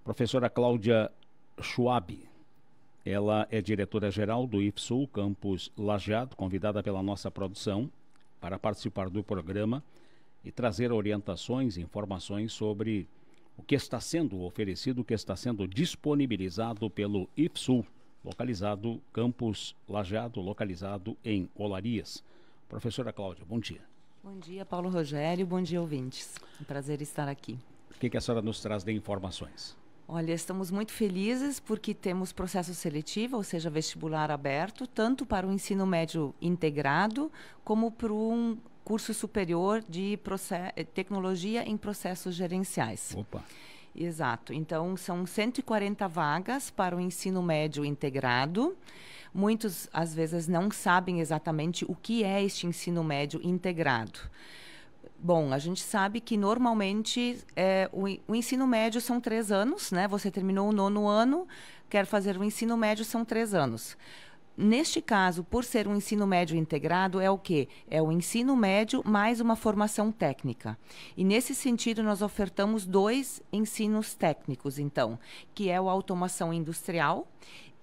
Professora Cláudia Schwab, ela é diretora-geral do IFSU Campus Lajeado, convidada pela nossa produção para participar do programa e trazer orientações e informações sobre o que está sendo oferecido, o que está sendo disponibilizado pelo IFSU, localizado, Campus Lajeado, localizado em Olarias. Professora Cláudia, bom dia. Bom dia, Paulo Rogério, bom dia, ouvintes. Um prazer estar aqui. O que a senhora nos traz de informações? Olha, estamos muito felizes porque temos processo seletivo, ou seja, vestibular aberto, tanto para o ensino médio integrado, como para um curso superior de tecnologia em processos gerenciais. Opa! Exato. Então, são 140 vagas para o ensino médio integrado. Muitos, às vezes, não sabem exatamente o que é este ensino médio integrado. Bom, a gente sabe que normalmente o ensino médio são 3 anos, né? Você terminou o 9º ano, quer fazer o ensino médio, são 3 anos. Neste caso, por ser um ensino médio integrado, é o quê? É o ensino médio mais uma formação técnica. E nesse sentido, nós ofertamos 2 ensinos técnicos, então, que é a automação industrial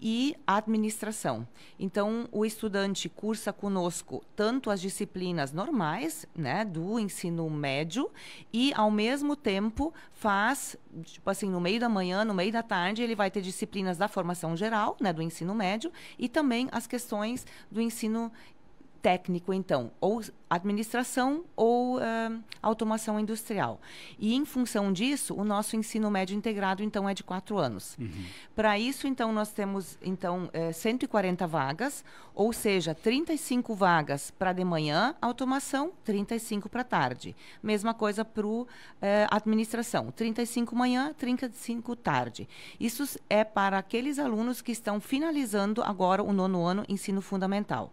e a administração. Então, o estudante cursa conosco tanto as disciplinas normais, né, do ensino médio, e, ao mesmo tempo, faz, tipo assim, no meio da manhã, no meio da tarde, ele vai ter disciplinas da formação geral, né, do ensino médio, e também as questões do ensino técnico, então, ou administração ou automação industrial. E, em função disso, o nosso ensino médio integrado, então, é de 4 anos. Uhum. Para isso, então, nós temos, então, 140 vagas, ou seja, 35 vagas para de manhã, automação, 35 para tarde. Mesma coisa para administração, 35 manhã, 35 tarde. Isso é para aqueles alunos que estão finalizando agora o 9º ano ensino fundamental.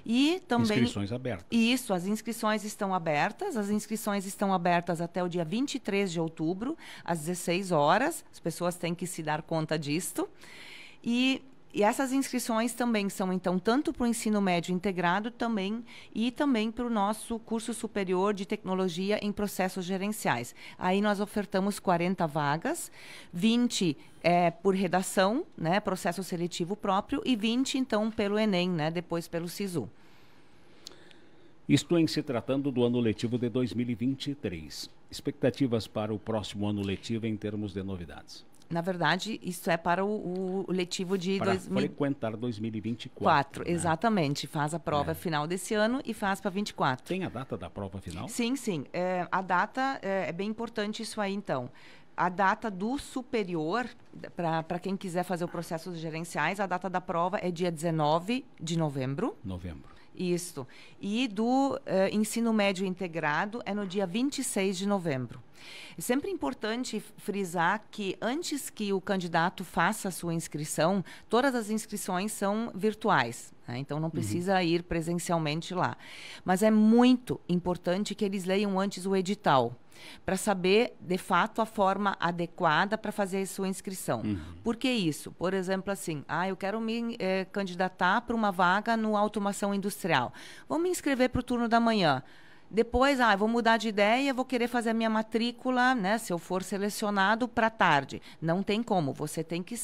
E também... Inscrições abertas. Isso, as inscrições estão abertas. As inscrições estão abertas até o dia 23 de outubro, às 16 horas. As pessoas têm que se dar conta disto. E essas inscrições também são, então, tanto para o ensino médio integrado e também para o nosso curso superior de tecnologia em processos gerenciais. Aí nós ofertamos 40 vagas, 20 por redação, né, processo seletivo próprio, e 20, então, pelo Enem, né, depois pelo SISU. Isto em se tratando do ano letivo de 2023. Expectativas para o próximo ano letivo em termos de novidades? Na verdade, isso é para o letivo de... Para frequentar 2024. Né? Exatamente. Faz a prova final desse ano e faz para 24. Tem a data da prova final? Sim, sim. A data é bem importante isso aí, então. A data do superior, para quem quiser fazer o processo gerenciais, a data da prova é dia 19 de novembro. Isso. E do ensino médio integrado é no dia 26 de novembro. É sempre importante frisar que antes que o candidato faça a sua inscrição, todas as inscrições são virtuais, né? Então não precisa ir presencialmente lá. Mas é muito importante que eles leiam antes o edital, para saber, de fato, a forma adequada para fazer a sua inscrição. Por que isso? Por exemplo, assim, eu quero me candidatar para uma vaga no automação industrial. Vou me inscrever para o turno da manhã. Depois, vou mudar de ideia, vou querer fazer a minha matrícula, né, se eu for selecionado, para tarde. Não tem como. Você tem que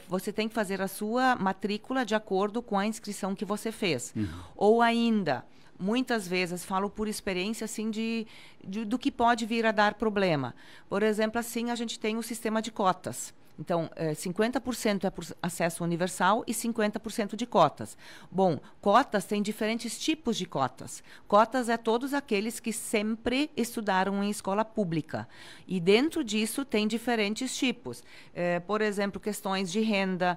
você tem que fazer a sua matrícula de acordo com a inscrição que você fez. Ou ainda... Muitas vezes, falo por experiência, assim, do que pode vir a dar problema. Por exemplo, assim, a gente tem o sistema de cotas. Então, 50% é por acesso universal e 50% de cotas. Bom, cotas tem diferentes tipos de cotas. Cotas é todos aqueles que sempre estudaram em escola pública. E dentro disso tem diferentes tipos. Por exemplo, questões de renda,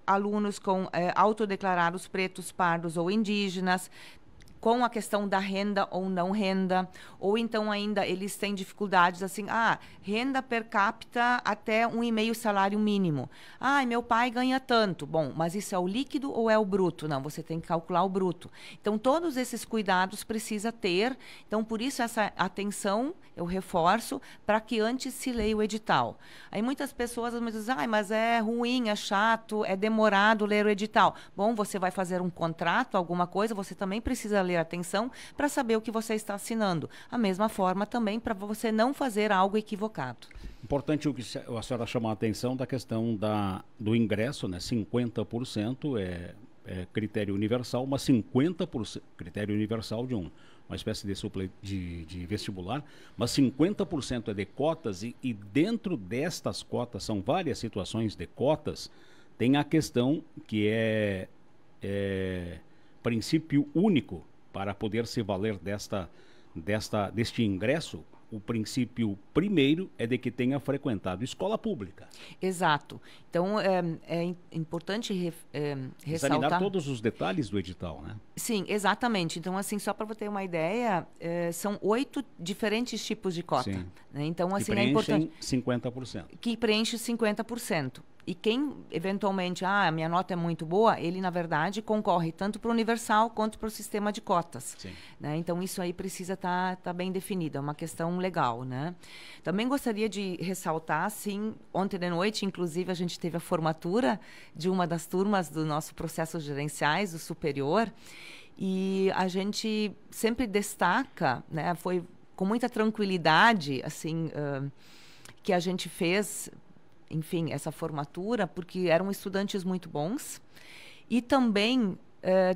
alunos com autodeclarados pretos, pardos ou indígenas, com a questão da renda ou não renda, ou então ainda eles têm dificuldades assim, renda per capita até 1,5 salário mínimo. Meu pai ganha tanto. Bom, mas isso é o líquido ou é o bruto? Não, você tem que calcular o bruto. Então, todos esses cuidados precisa ter. Então, por isso, essa atenção, eu reforço, para que antes se leia o edital. Aí muitas pessoas me dizem, mas é ruim, é chato, é demorado ler o edital. Bom, você vai fazer um contrato, alguma coisa, você também precisa ler ler atenção para saber o que você está assinando. A mesma forma também para você não fazer algo equivocado. Importante o que a senhora chamou a atenção da questão do ingresso, né? 50% é critério universal, mas 50% critério universal de uma espécie de vestibular, mas 50% é de cotas e dentro destas cotas, são várias situações de cotas, tem a questão que é princípio único para poder se valer deste ingresso. O princípio primeiro é de que tenha frequentado escola pública. Exato. Então, é importante ressaltar... Examinar todos os detalhes do edital, né? Sim, exatamente. Então, assim, só para você ter uma ideia, são 8 diferentes tipos de cota. Sim. Né? Então, assim, é importante... 50%. Que preenche 50%. E quem, eventualmente, a minha nota é muito boa, ele, na verdade, concorre tanto para o universal quanto para o sistema de cotas. Sim. Né? Então, isso aí precisa estar bem definido, é uma questão legal, né? Também gostaria de ressaltar, sim, ontem de noite, inclusive, a gente teve a formatura de uma das turmas do nosso processo gerenciais, do superior, e a gente sempre destaca, né, foi com muita tranquilidade, assim, que a gente fez... enfim, essa formatura, porque eram estudantes muito bons e também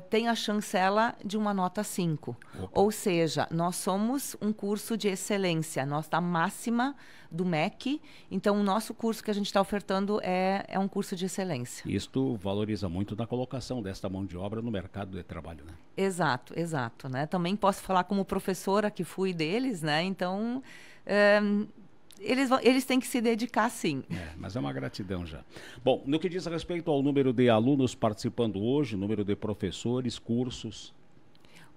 tem a chancela de uma nota 5. Opa. Ou seja, nós somos um curso de excelência, nós da máxima do MEC, então o nosso curso que a gente está ofertando é um curso de excelência. Isto valoriza muito na colocação desta mão de obra no mercado de trabalho, né? Exato, exato. Né? Também posso falar como professora que fui deles, né? Então... Eles têm que se dedicar, sim. Mas é uma gratidão já. Bom, no que diz respeito ao número de alunos participando hoje, número de professores, cursos...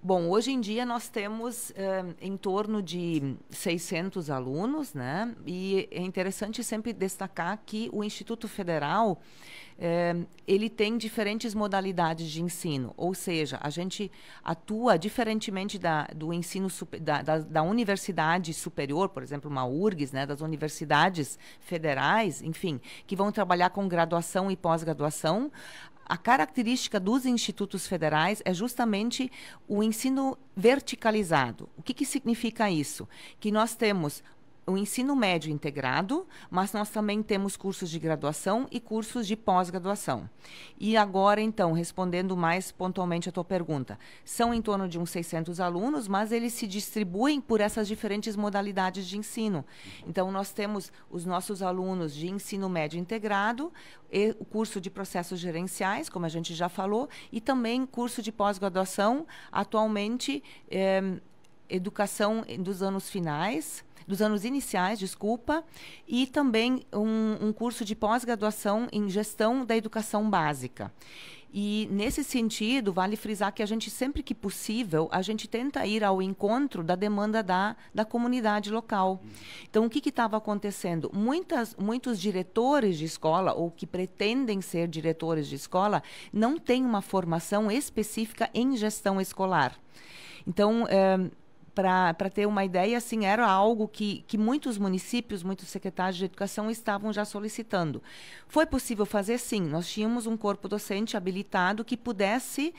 Bom, hoje em dia nós temos em torno de 600 alunos, né? E é interessante sempre destacar que o Instituto Federal, ele tem diferentes modalidades de ensino, ou seja, a gente atua diferentemente do ensino da universidade superior, por exemplo, uma URGS, né? Das universidades federais, enfim, que vão trabalhar com graduação e pós-graduação. A característica dos institutos federais é justamente o ensino verticalizado. O que significa isso? Que nós temos o ensino médio integrado, mas nós também temos cursos de graduação e cursos de pós-graduação. E agora, então, respondendo mais pontualmente a tua pergunta, são em torno de uns 600 alunos, mas eles se distribuem por essas diferentes modalidades de ensino. Então, nós temos os nossos alunos de ensino médio integrado, e o curso de processos gerenciais, como a gente já falou, e também curso de pós-graduação, atualmente, educação dos anos finais, dos anos iniciais, desculpa, e também um curso de pós-graduação em gestão da educação básica. E, nesse sentido, vale frisar que a gente, sempre que possível, a gente tenta ir ao encontro da demanda da comunidade local. Então, o que estava acontecendo? Muitos diretores de escola, ou que pretendem ser diretores de escola, não têm uma formação específica em gestão escolar. Então, para ter uma ideia, assim, era algo que muitos municípios, muitos secretários de educação estavam já solicitando. Foi possível fazer, sim. Nós tínhamos um corpo docente habilitado que pudesse,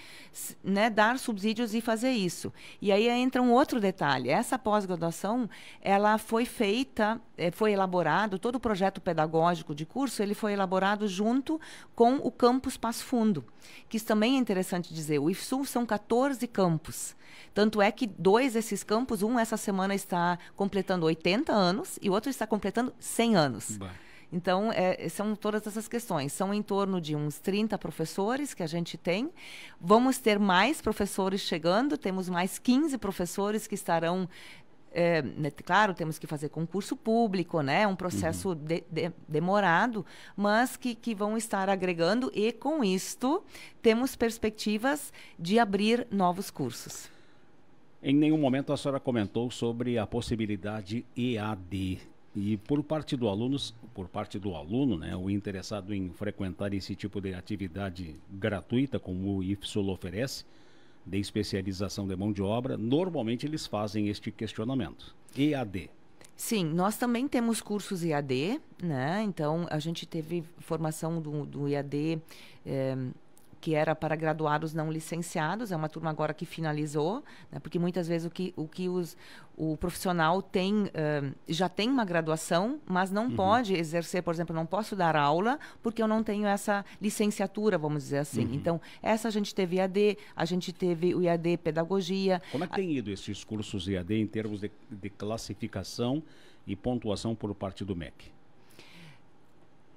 né, dar subsídios e fazer isso. E aí entra um outro detalhe. Essa pós-graduação, ela foi feita, foi elaborado, todo o projeto pedagógico de curso, ele foi elaborado junto com o campus Passo Fundo, que isso também é interessante dizer. O IFSU são 14 campos. Tanto é que 2 desses campos, um essa semana está completando 80 anos e o outro está completando 100 anos. Bah. Então, são todas essas questões. São em torno de uns 30 professores que a gente tem. Vamos ter mais professores chegando, temos mais 15 professores que estarão... claro, temos que fazer concurso público, né? Um processo demorado, mas que vão estar agregando e, com isto, temos perspectivas de abrir novos cursos. Em nenhum momento a senhora comentou sobre a possibilidade EAD. E por parte do aluno, né, o interessado em frequentar esse tipo de atividade gratuita, como o IFSUL oferece, de especialização de mão de obra, normalmente eles fazem este questionamento. EAD. Sim, nós também temos cursos EAD, né? Então, a gente teve formação do EAD que era para graduados não licenciados, é uma turma agora que finalizou, né, porque muitas vezes o profissional já tem uma graduação, mas não pode exercer, por exemplo, não posso dar aula porque eu não tenho essa licenciatura, vamos dizer assim. Então, essa a gente teve IAD, a gente teve o IAD Pedagogia. Como é que tem ido esses cursos IAD em termos de classificação e pontuação por parte do MEC?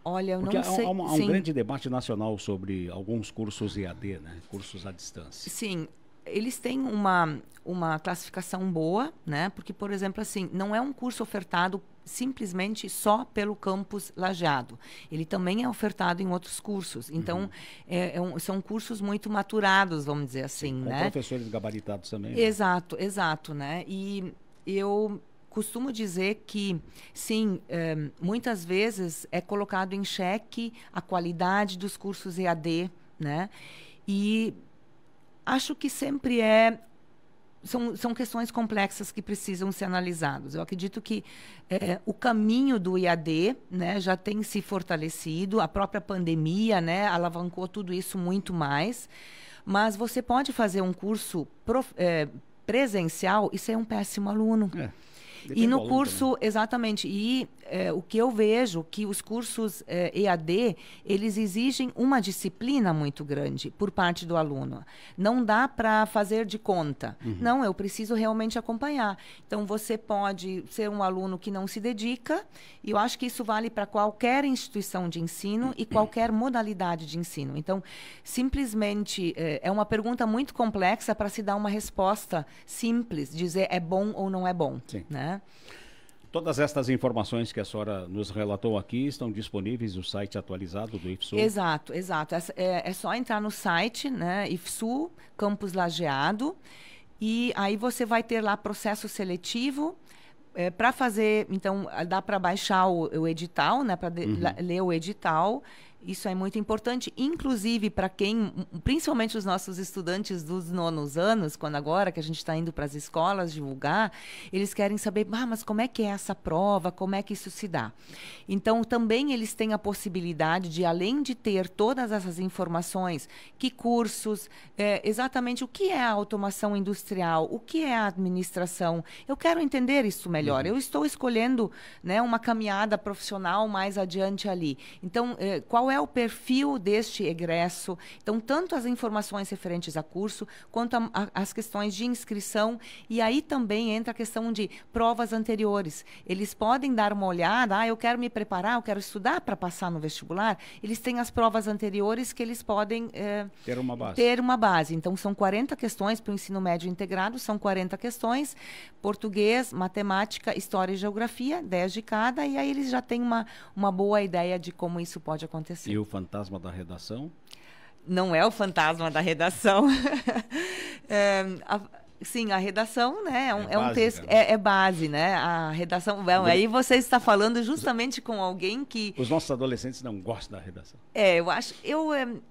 Olha, eu porque não sei. Há um grande debate nacional sobre alguns cursos IAD, né? Cursos à distância. Sim, eles têm uma classificação boa, né? Porque, por exemplo, assim, não é um curso ofertado simplesmente só pelo campus Lajeado. Ele também é ofertado em outros cursos. Então, são cursos muito maturados, vamos dizer assim, com né? Professores gabaritados também. Exato, né? Exato, né? E eu costumo dizer que, sim, muitas vezes é colocado em xeque a qualidade dos cursos EAD, né? E acho que sempre são questões complexas que precisam ser analisadas. Eu acredito que o caminho do IAD, né, já tem se fortalecido, a própria pandemia, né, alavancou tudo isso muito mais, mas você pode fazer um curso presencial e ser um péssimo aluno. E no curso, também. Exatamente, e o que eu vejo que os cursos EAD, eles exigem uma disciplina muito grande por parte do aluno. Não dá para fazer de conta. Não, eu preciso realmente acompanhar. Então, você pode ser um aluno que não se dedica, e eu acho que isso vale para qualquer instituição de ensino e qualquer modalidade de ensino. Então, simplesmente, é uma pergunta muito complexa para se dar uma resposta simples, dizer é bom ou não é bom. Sim. Né? Todas estas informações que a senhora nos relatou aqui estão disponíveis no site atualizado do IFSU? Exato, exato. É só entrar no site, né, IFSU, Campus Lajeado, e aí você vai ter lá processo seletivo. Para fazer, então, dá para baixar o edital, né, para ler o edital. Isso é muito importante, inclusive para principalmente os nossos estudantes dos nonos anos, quando agora que a gente está indo para as escolas divulgar, eles querem saber, mas como é que é essa prova, como é que isso se dá? Então, também eles têm a possibilidade de, além de ter todas essas informações, que cursos, exatamente o que é a automação industrial, o que é a administração, eu quero entender isso melhor. Eu estou escolhendo, né, uma caminhada profissional mais adiante ali. Então, qual é o perfil deste egresso? Então, tanto as informações referentes a curso, quanto as questões de inscrição, e aí também entra a questão de provas anteriores. Eles podem dar uma olhada, eu quero me preparar, eu quero estudar para passar no vestibular, eles têm as provas anteriores que eles podem ter uma base. Então, são 40 questões para o ensino médio integrado, são 40 questões, português, matemática, história e geografia, 10 de cada, e aí eles já têm uma boa ideia de como isso pode acontecer. E o fantasma da redação? Não é o fantasma da redação. Sim, a redação, né, é um texto, é base, né? A redação. Aí você está falando justamente com alguém que. Os nossos adolescentes não gostam da redação.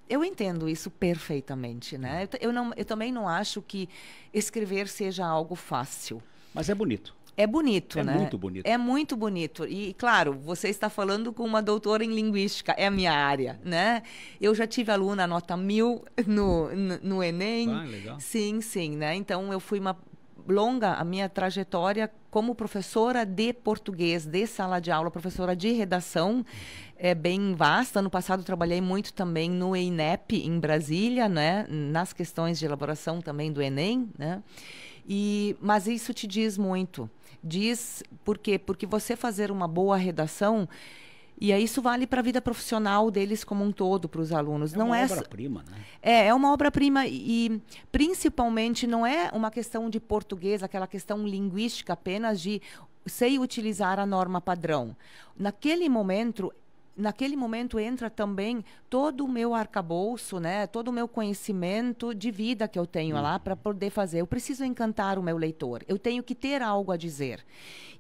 Eu entendo isso perfeitamente, né? Eu também não acho que escrever seja algo fácil. Mas é bonito. É bonito, né? É muito bonito. É muito bonito. E, claro, você está falando com uma doutora em linguística, é a minha área, né? Eu já tive aluna nota 1000 no Enem. Legal. Sim, né? Então, eu fui a minha trajetória como professora de português, de sala de aula, professora de redação, é bem vasta. Ano passado, trabalhei muito também no EINEP, em Brasília, né? Nas questões de elaboração também do Enem, né? Mas isso te diz muito. Diz por quê? Porque você fazer uma boa redação, e aí isso vale para a vida profissional deles como um todo, para os alunos. É uma obra-prima, né? É uma obra-prima e principalmente não é uma questão de português, aquela questão linguística apenas de sei utilizar a norma padrão. Naquele momento entra também todo o meu arcabouço, né? Todo o meu conhecimento de vida que eu tenho lá para poder fazer. Eu preciso encantar o meu leitor. Eu tenho que ter algo a dizer.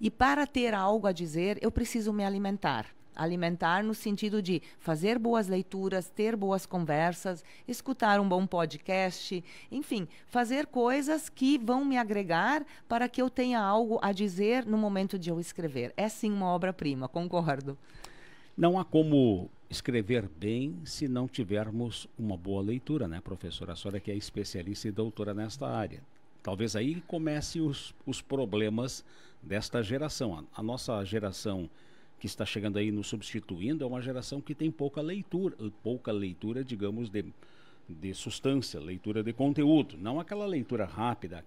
E para ter algo a dizer, eu preciso me alimentar. Alimentar no sentido de fazer boas leituras, ter boas conversas, escutar um bom podcast, enfim, fazer coisas que vão me agregar para que eu tenha algo a dizer no momento de eu escrever. É sim uma obra-prima, concordo. Não há como escrever bem se não tivermos uma boa leitura, né, professora? A senhora que é especialista e doutora nesta área. Talvez aí comece os problemas desta geração. A nossa geração que está chegando aí nos substituindo é uma geração que tem pouca leitura, digamos, de substância, leitura de conteúdo. Não aquela leitura rápida,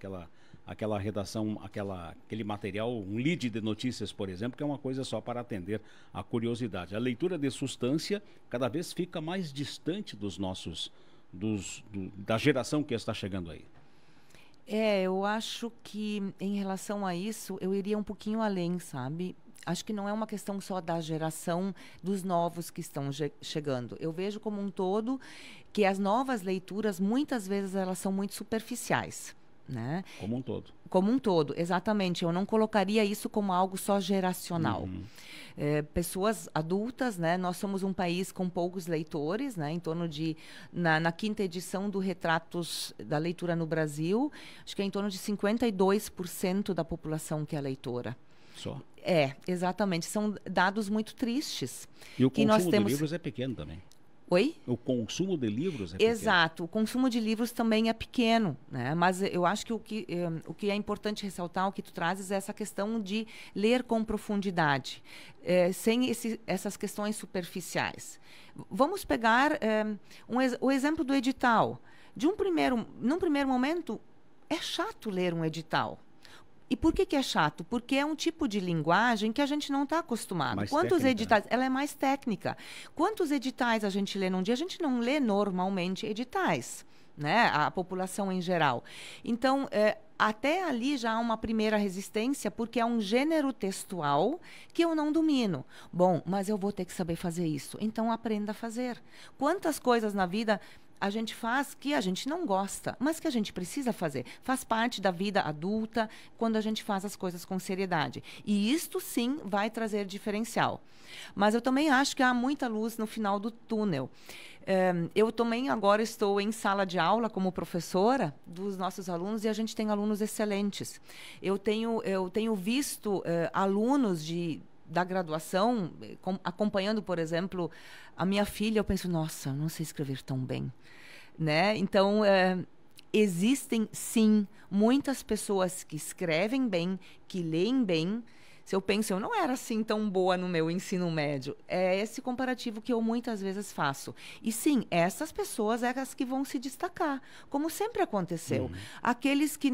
aquela redação, aquele material, um lead de notícias, por exemplo, que é uma coisa só para atender a curiosidade. A leitura de substância cada vez fica mais distante da geração que está chegando aí. Eu acho que em relação a isso, eu iria um pouquinho além, sabe? Acho que não é uma questão só da geração dos novos que estão chegando. Eu vejo como um todo que as novas leituras, muitas vezes, elas são muito superficiais. Né? Como um todo. Como um todo, exatamente. Eu não colocaria isso como algo só geracional. Uhum. Pessoas adultas, né? Nós somos um país com poucos leitores, né? Em torno de... Na quinta edição do Retratos da Leitura no Brasil, acho que é em torno de 52% da população que é leitora. Só? Exatamente. São dados muito tristes. E o consumo de livros é pequeno também. Oi? O consumo de livros é pequeno. Exato. O consumo de livros também é pequeno, né? Mas eu acho que o que é importante ressaltar, o que tu trazes, é essa questão de ler com profundidade, sem essas questões superficiais. Vamos pegar o exemplo do edital. Num primeiro momento, é chato ler um edital. E por que é chato? Porque é um tipo de linguagem que a gente não está acostumado. Quantos editais? Ela é mais técnica. Quantos editais a gente lê num dia? A gente não lê normalmente editais, né? A população em geral. Então, até ali já há uma primeira resistência, porque é um gênero textual que eu não domino. Bom, mas eu vou ter que saber fazer isso. Então, aprenda a fazer. Quantas coisas na vida a gente faz que a gente não gosta, mas que a gente precisa fazer. Faz parte da vida adulta, quando a gente faz as coisas com seriedade. E isto, sim, vai trazer diferencial. Mas eu também acho que há muita luz no final do túnel. Eu também agora estou em sala de aula como professora dos nossos alunos e a gente tem alunos excelentes. Eu tenho visto alunos da graduação, acompanhando, por exemplo, a minha filha, eu penso, nossa, eu não sei escrever tão bem, né? Então, existem, sim, muitas pessoas que escrevem bem, que leem bem. Se eu penso, eu não era assim tão boa no meu ensino médio. É esse comparativo que eu muitas vezes faço. E, sim, essas pessoas é as que vão se destacar, como sempre aconteceu. Uhum. Aqueles que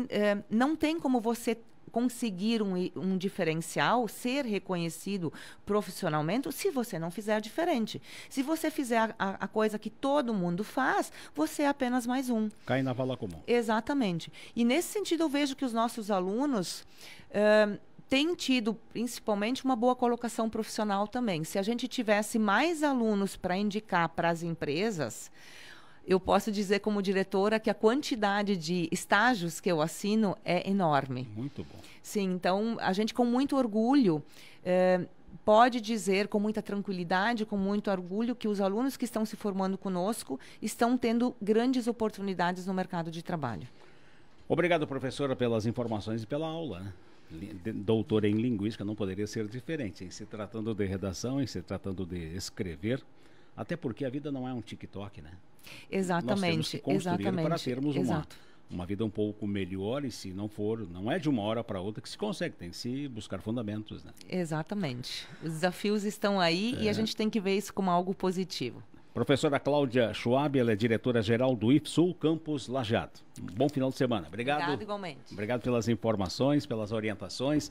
não tem como você conseguir um diferencial, ser reconhecido profissionalmente, se você não fizer diferente. Se você fizer a coisa que todo mundo faz, você é apenas mais um. Cai na vala comum. Exatamente. E nesse sentido eu vejo que os nossos alunos têm tido, principalmente, uma boa colocação profissional também. Se a gente tivesse mais alunos para indicar para as empresas, eu posso dizer como diretora que a quantidade de estágios que eu assino é enorme. Muito bom. Sim, então a gente com muito orgulho pode dizer com muita tranquilidade, com muito orgulho, que os alunos que estão se formando conosco estão tendo grandes oportunidades no mercado de trabalho. Obrigado, professora, pelas informações e pela aula, né? Doutora em linguística, não poderia ser diferente, em se tratando de redação, em se tratando de escrever, até porque a vida não é um TikTok, né? Exatamente. Nós temos que construir para termos Exato. uma vida um pouco melhor, e se não for, não é de uma hora para outra que se consegue, tem que se buscar fundamentos, né? Exatamente. Os desafios estão aí e a gente tem que ver isso como algo positivo. Professora Cláudia Schwab, ela é diretora-geral do IFSU Campus Lajeado. Um bom final de semana. Obrigado. Obrigado igualmente. Obrigado pelas informações, pelas orientações.